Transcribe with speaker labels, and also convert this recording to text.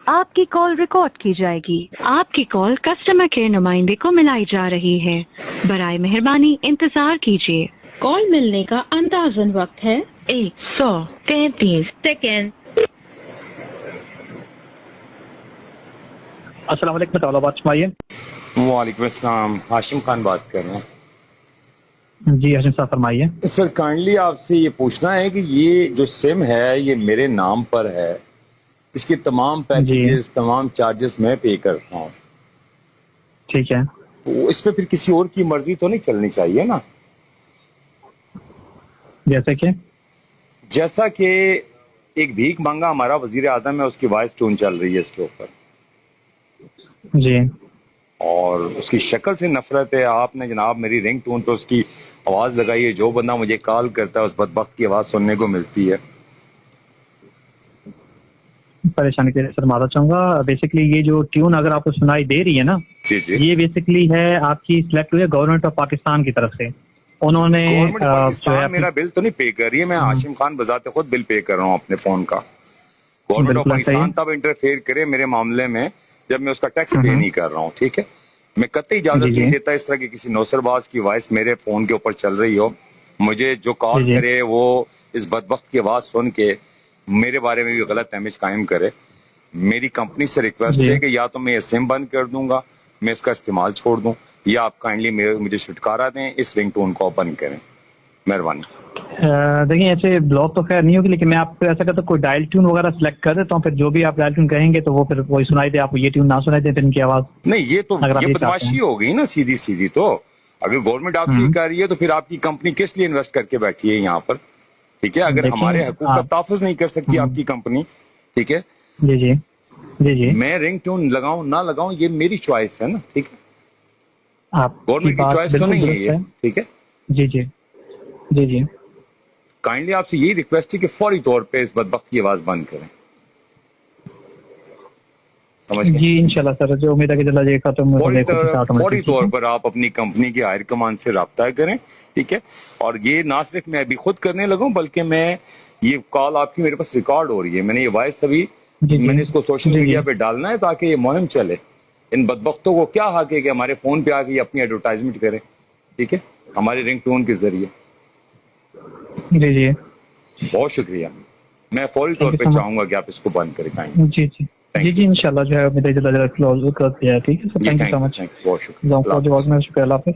Speaker 1: आपकी call record की जाएगी। आपकी कॉल कस्टमर केयर नुमाइंदे को मिलाई जा रही है। बराए मेहरबानी इंतजार कीजिए। कॉल मिलने का अंदाजन वक्त है 133 सेकेंड।
Speaker 2: अस्सलाम वालेकुम, तौलाबाद फरमाइए।
Speaker 3: वालेकुम अस्सलाम, हाशिम खान बात कर रहे हैं।
Speaker 2: जी हाशिम साहब फरमाइए।
Speaker 3: सर काइंडली आपसे ये पूछना है कि ये जो सिम है ये मेरे नाम पर है, इसकी तमाम पैकेजेस तमाम चार्जेस मैं पे करता हूँ,
Speaker 2: ठीक है।
Speaker 3: तो इस पे फिर किसी और की मर्जी तो नहीं चलनी चाहिए ना? जैसा कि एक भीख मांगा हमारा वजीर आजम है, उसकी वॉइस टोन चल रही है इसके ऊपर
Speaker 2: जी,
Speaker 3: और उसकी शक्ल से नफरत है। आपने जनाब मेरी रिंग टोन पे उसकी आवाज लगाई है, जो बंदा मुझे कॉल करता है उस बदबख्त की आवाज सुनने को मिलती है।
Speaker 2: परेशानी के लिए सर माफी चाहूंगा। बेसिकली ये जो ट्यून अगर आपको सुनाई दे रही है ना,
Speaker 3: जी जी,
Speaker 2: ये बेसिकली है आपकी सिलेक्ट हुई है गवर्नमेंट ऑफ पाकिस्तान की तरफ से। उन्होंने
Speaker 3: गवर्नमेंट पाकिस्तान मेरा बिल तो नहीं पे कर रही है, मैं हाशिम खान बजाते खुद बिल पे कर रहा हूँ अपने फोन का। गवर्नमेंट ऑफ पाकिस्तान तब इंटरफेयर करे मेरे मामले में जब मैं उसका टैक्स पे नहीं कर रहा हूँ, ठीक है। मैं कतई इजाजत नहीं देता इस तरह की किसी नौसरबाज की वॉइस मेरे फोन के ऊपर चल रही हो। मुझे जो कॉल करे वो इस बदबख्त की आवाज सुन के मेरे बारे में भी गलत इमेज कायम करे। मेरी कंपनी से रिक्वेस्ट है कि या तो मैं ये सिम बंद कर दूंगा, मैं इसका इस्तेमाल छोड़ दूं, या आप काइंडली मुझे छुटकारा दें, इस रिंगटोन को बंद करें, मेहरबानी।
Speaker 2: देखिए ऐसे ब्लॉक तो खैर नहीं होगी, लेकिन मैं आपको ऐसा करता हूँ कोई डायल ट्यून वगैरह सिलेक्ट कर देता हूँ, फिर जो भी आप डायल ट्यून कहेंगे तो वो फिर वही सुनाई दे, आपको ये ट्यून ना सुनाई दे फिर इनकी आवाज।
Speaker 3: नहीं ये तो ये बदमाशी हो गई ना सीधी सीधी। तो अगर गवर्नमेंट आपसे ये कर रही है तो फिर आपकी कंपनी किस लिए इन्वेस्ट करके बैठी है यहाँ पर, ठीक है। अगर हमारे हकूक का तहफ़्फ़ुज़ नहीं कर सकती आपकी कंपनी, ठीक है।
Speaker 2: जी जी जी जी,
Speaker 3: मैं रिंग ट्यून लगाऊं ना लगाऊं ये मेरी चॉइस है ना, ठीक है।
Speaker 2: आप
Speaker 3: गवर्नमेंट की चॉइस तो नहीं है ये, ठीक है।
Speaker 2: जी जी जी जी,
Speaker 3: काइंडली आपसे यही रिक्वेस्ट है कि फौरी तौर पे इस बदबख्त की आवाज बंद करें, समझ गए?
Speaker 2: जी इंशाल्लाह सर, जो उम्मीद है कि जल्द ये खत्म
Speaker 3: फौरी तौर पर आप अपनी कंपनी के हायर कमान से राब्ता करें, ठीक है। और ये ना सिर्फ मैं अभी खुद करने लगा हूं, बल्कि मैं ये कॉल आपकी मेरे पास रिकॉर्ड हो रही है। मैंने ये वॉइस अभी मैंने इसको सोशल मीडिया पे डालना है ताकि ये मुहिम चले। इन बदबख्तों को क्या हक है कि हमारे फोन पे आके अपनी एडवर्टाइजमेंट करें, ठीक है, हमारे रिंग टोन के जरिए।
Speaker 2: जी जी,
Speaker 3: बहुत शुक्रिया। मैं फौरी तौर पे चाहूंगा कि आप इसको बंद करें।
Speaker 2: जी जी जी जी, इंशाल्लाह जो है क्लोज कर दिया, ठीक है sir. Thank you so much,
Speaker 3: बहुत शुक्रिया।
Speaker 2: शुक्रिया।